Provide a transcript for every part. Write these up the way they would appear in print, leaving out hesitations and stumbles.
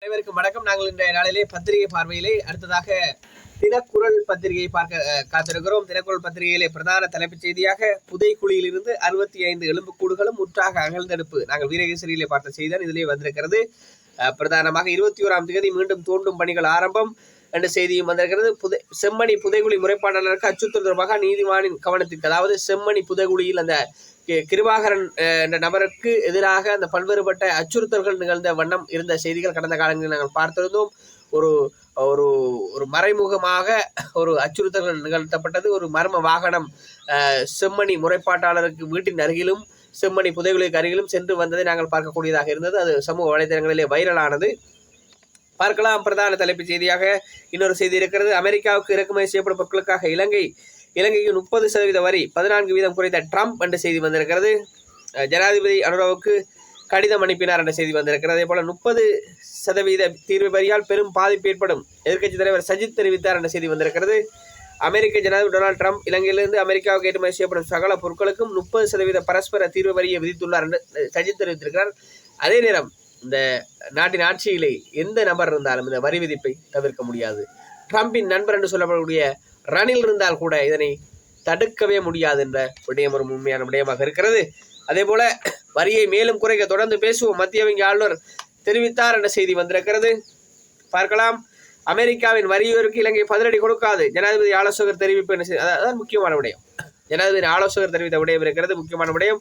அனைவருக்கும் வணக்கம். நாங்கள் இன்றைய நாளிலே பத்திரிகை பார்வையிலே அடுத்ததாக தினக்குரல் பத்திரிகையை பார்க்க காத்திருக்கிறோம். தினக்குரல் பத்திரிகையிலே பிரதான தலைப்புச் செய்தியாக புதைக்குழியிலிருந்து 65 எலும்புக்கூடுகளும் முற்றாக அகழ்ந்தெடுப்பு. நாங்கள் வீரகேசரியிலே பார்த்த செய்திதான் இதிலே வந்திருக்கிறது. பிரதானமாக 21ஆம் தேதி மீண்டும் தோண்டும் பணிகள் ஆரம்பம் என்ற செய்தியும் வந்திருக்கிறது. செம்மணி புதைகுழி முறைப்பாட்டாளருக்கு அச்சுறுத்தல் தொடர்பாக நீதிமன்றின் கவனத்திற்கு, அதாவது செம்மணி புதைகுழியில் அந்த கிருபாகரன் என்ற நபருக்கு எதிராக அந்த பல்வேறுபட்ட அச்சுறுத்தல்கள் நிகழ்ந்த வண்ணம் இருந்த செய்திகள் கடந்த காலங்களில் நாங்கள் பார்த்திருந்தோம். ஒரு ஒரு ஒரு மறைமுகமாக ஒரு அச்சுறுத்தல்கள் நிகழ்த்தப்பட்டது. ஒரு மர்ம வாகனம் செம்மணி முறைப்பாட்டாளருக்கு வீட்டின் அருகிலும் செம்மணி புதைகுழிக்கு அருகிலும் சென்று வந்ததை நாங்கள் பார்க்கக்கூடியதாக இருந்தது. அது சமூக வலைதளங்களிலே வைரலானது. பார்க்கலாம். பிரதான தலைப்புச் செய்தியாக இன்னொரு செய்தி இருக்கிறது. அமெரிக்காவுக்கு இறக்குமதி செய்யப்படும் பொருட்களுக்காக இலங்கைக்கு 30% வரி 14% குறைத்த ட்ரம்ப் என்ற செய்தி வந்திருக்கிறது. ஜனாதிபதி அனுராவுக்கு கடிதம் அனுப்பினார் என்ற செய்தி வந்திருக்கிறது. அதே போல 30% தீர்வு வரியால் பெரும் பாதிப்பு ஏற்படும் எதிர்க்கட்சித் தலைவர் சஜித் தெரிவித்தார் என்ற செய்தி வந்திருக்கிறது. அமெரிக்க ஜனாதிபதி டொனால்டு ட்ரம்ப் இலங்கையிலிருந்து அமெரிக்காவுக்கு ஏற்றுமதி செய்யப்படும் சகல பொருட்களுக்கும் 30% பரஸ்பர தீர்வு வரியை விதித்துள்ளார் என்று சஜித் தெரிவித்திருக்கிறார். அதே நேரம் இந்த நாட்டின் ஆட்சியிலே எந்த நபர் இருந்தாலும் இந்த வரி விதிப்பை தவிர்க்க முடியாது. ட்ரம்பின் நண்பர் என்று சொல்லப்படக்கூடிய ரணில் இருந்தால் கூட இதனை தடுக்கவே முடியாது என்ற விடயம் ஒரு உண்மையான விடயமாக இருக்கிறது. அதே போல வரியை மேலும் குறைக்க தொடர்ந்து பேசுவோம் மத்திய வங்கி ஆளுநர் தெரிவித்தார் என்ற செய்தி வந்திருக்கிறது. பார்க்கலாம். அமெரிக்காவின் வரி உயர்வுக்கு இலங்கை பதிலடி கொடுக்காது, ஜனாதிபதி ஆலோசகர் தெரிவிப்பு. அதான் முக்கியமான விடயம். ஜனாதிபதி ஆலோசகர் தெரிவித்த விடயம் இருக்கிறது, முக்கியமான விடயம்.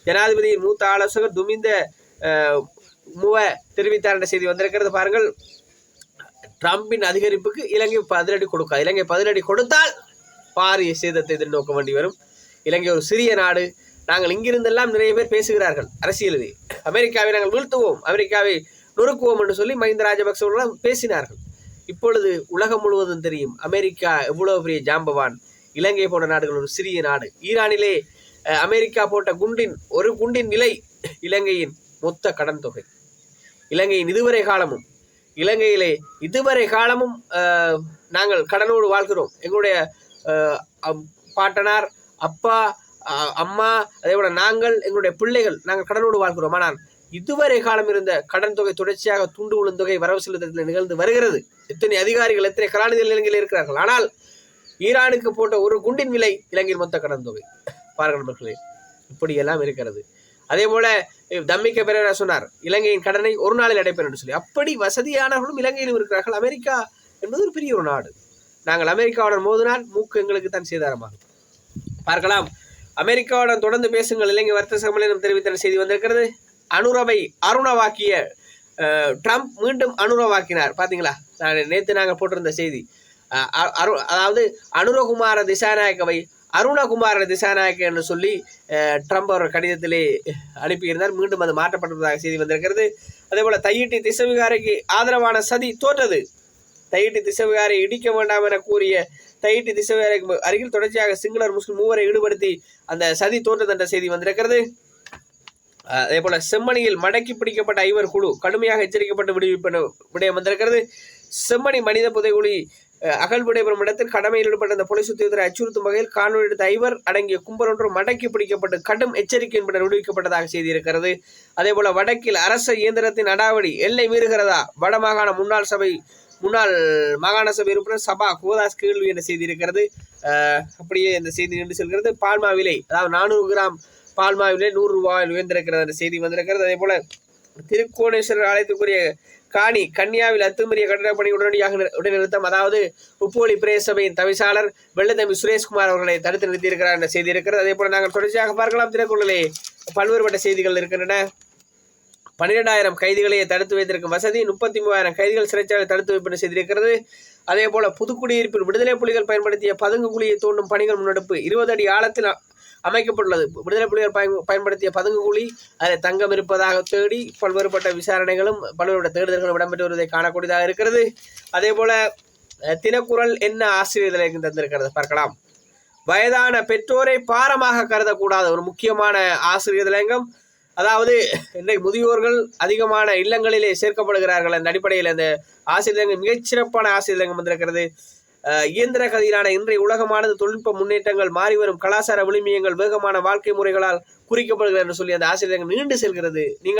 ஜனாதிபதியின் மூத்த ஆலோசகர் துமிந்த தெரிவித்தார் என்ற செய்தி வந்திருக்கிறது. பாருங்கள், ட்ரம்பின் அதிகரிப்புக்கு இலங்கை பதிலடி கொடுக்காது. இலங்கை பதிலடி கொடுத்தால் பாரிய சேதத்தை எதிர்நோக்க வேண்டி வரும். இலங்கை ஒரு சிறிய நாடு. நாங்கள் இங்கிருந்தெல்லாம் நிறைய பேர் பேசுகிறார்கள் அரசியலிலே, அமெரிக்காவை நாங்கள் வீழ்த்துவோம், அமெரிக்காவை நொறுக்குவோம் என்று சொல்லி மஹிந்த ராஜபக்ச அவர்கள் பேசினார்கள். இப்பொழுது உலகம் முழுவதும் தெரியும் அமெரிக்கா எவ்வளவு பெரிய ஜாம்பவான். இலங்கை போன்ற நாடுகள் ஒரு சிறிய நாடு. ஈரானிலே அமெரிக்கா போட்ட ஒரு குண்டின் விலை இலங்கையின் மொத்த கடன் தொகை. இலங்கையின் இலங்கையிலே இதுவரை காலமும் நாங்கள் கடனோடு வாழ்கிறோம். எங்களுடைய பாட்டனார், அப்பா, அம்மா, அதே போல நாங்கள், எங்களுடைய பிள்ளைகள், நாங்கள் கடனோடு வாழ்கிறோம். ஆனால் இதுவரை காலம் இருந்த கடன் தொகை தொடர்ச்சியாக துண்டு விழுந்தொகை வரவு செலுத்தத்தில் நிகழ்ந்து வருகிறது. எத்தனை அதிகாரிகள், எத்தனை கலாநிதிகள் இலங்கையில் இருக்கிறார்கள். ஆனால் ஈரானுக்கு போட்ட ஒரு குண்டின் விலை இலங்கையின் மொத்த கடன் தொகை. பாருங்கள் நண்பர்களே, இப்படியெல்லாம் இருக்கிறது. அதே போல தம்மிக்க பெரேரா சொன்னார், இலங்கையின் கடனை ஒரு நாளில் அடைப்பேன் என்று சொல்லி. அப்படி வசதியானவர்களும் இலங்கையிலும் இருக்கிறார்கள். அமெரிக்கா என்பது ஒரு பெரிய ஒரு நாடு. நாங்கள் அமெரிக்காவுடன் மோதினால் மூக்கு எங்களுக்கு தான் சேதாரமாகும். பார்க்கலாம். அமெரிக்காவுடன் தொடர்ந்து பேசுங்கள், இலங்கை வர்த்தக சம்மேளனம் தெரிவித்த செய்தி வந்திருக்கிறது. அனுரவை அருணவாக்கிய ட்ரம்ப் மீண்டும் அனுரவாக்கினார். பார்த்தீங்களா, நேற்று நாங்கள் போட்டிருந்த செய்தி. அதாவது அனுரகுமார திசாநாயக்கவை அருணகுமார திசாநாயக்க என்று சொல்லி ட்ரம்ப் அவர் கடிதத்திலே அனுப்பியிருந்தார். மீண்டும் அது மாற்றப்பட்டதாக செய்தி வந்திருக்கிறது. அதே போல தையிட்டி திசவிகாரிக்கு ஆதரவான சதி தோற்றது. தையிட்டி திசவிகாரை இடிக்க வேண்டாம் என கூறிய தையிட்டி திசவிகாரிக்கு அருகில் தொடர்ச்சியாக சிங்களர் முஸ்லிம் மூவரை ஈடுபடுத்தி அந்த சதி தோற்றது என்ற செய்தி வந்திருக்கிறது. அதே போல செம்மணியில் மடக்கி பிடிக்கப்பட்ட 5 குழு கடுமையாக எச்சரிக்கப்பட்டு விடயம் வந்திருக்கிறது. செம்மணி மனித புதைகுழி அகழ்விடைபெறும் இடத்தில் கடமையில் ஈடுபட்ட அந்த போலீஸ் உத்தியோகத்தை அச்சுறுத்தும் வகையில் காணொலி எடுத்த 5 அடங்கிய கும்பல் ஒன்று மடக்கி பிடிக்கப்பட்டு கடும் எச்சரிக்கையின் பின்னர் விடுவிக்கப்பட்டதாக செய்தி இருக்கிறது. அதே போல வடக்கில் அரச இயந்திரத்தின் அடாவடி எல்லை மீறுகிறதா, வடமாகாண முன்னாள் மாகாண சபை உறுப்பினர் சபா கோதாஸ் கேள்வி என்ற செய்தி இருக்கிறது. அப்படியே இந்த செய்தி நின்று செல்கிறது. பால்மா விலை, அதாவது 400 கிராம் பால்மா விலை 100 ரூபாயில் உயர்ந்திருக்கிறது என்ற செய்தி வந்திருக்கிறது. அதே போல திருக்கோணேஸ்வரர் ஆலயத்துக்குரிய காணி கன்னியாவில் அத்துமீறிய கட்டட பணி உடனடியாக இடைநிறுத்தம். அதாவது உப்போலி பிரதேச சபையின் தவிசாளர் வெள்ளத்தம்பி சுரேஷ்குமார் அவர்களை தடுத்து நிறுத்தியிருக்கிறார் என்ற செய்தி இருக்கிறது. அதே போல நாங்கள் தொடர்ச்சியாக பார்க்கலாம். தினக்குரலிலே பல்வேறுபட்ட செய்திகள் இருக்கின்றன. 12,000 கைதிகளையே தடுத்து வைத்திருக்கும் வசதி, 33,000 கைதிகள் சிறைச்சாலை தடுத்து வைப்பு செய்தி இருக்கிறது. அதே போல புதுக்குடியிருப்பில் விடுதலை புலிகள் பயன்படுத்திய பதுங்கு குழியை தோண்டும் பணிகள் முன்னெடுப்பு 20 அடி ஆழத்தில் அமைக்கப்பட்டுள்ளது. விடுதலை புலிகள் பயன்படுத்திய பதுங்கு குழி அதில் தங்கம் இருப்பதாக தேடி பல்வேறுபட்ட விசாரணைகளும் பல்வேறுபட்ட தேடுதல்களும் இடம்பெற்று வருவதை காணக்கூடியதாக இருக்கிறது. அதே போல தினக்குரல் என்ன ஆசிரியர்களை தந்திருக்கிறது பார்க்கலாம். வயதான பெற்றோரை பாரமாக கருதக்கூடாத ஒரு முக்கியமான ஆசிரியர் தலையங்கம். அதாவது இன்றைக்கு முதியோர்கள் அதிகமான இல்லங்களிலே சேர்க்கப்படுகிறார்கள். அந்த அடிப்படையில் அந்த ஆசிரியர் மிகச்சிறப்பான ஆசிரியர் வந்திருக்கிறது. இயந்திர கதியிலான இன்றைய உலகமானது தொழில்நுட்ப முன்னேற்றங்கள், மாறி வரும் கலாச்சார விழுமியங்கள், வேகமான வாழ்க்கை முறைகளால் குறிக்கப்படுகிறது என்று சொல்லி அந்த ஆசிரியர் நீண்டு செல்கிறது. நீங்கள்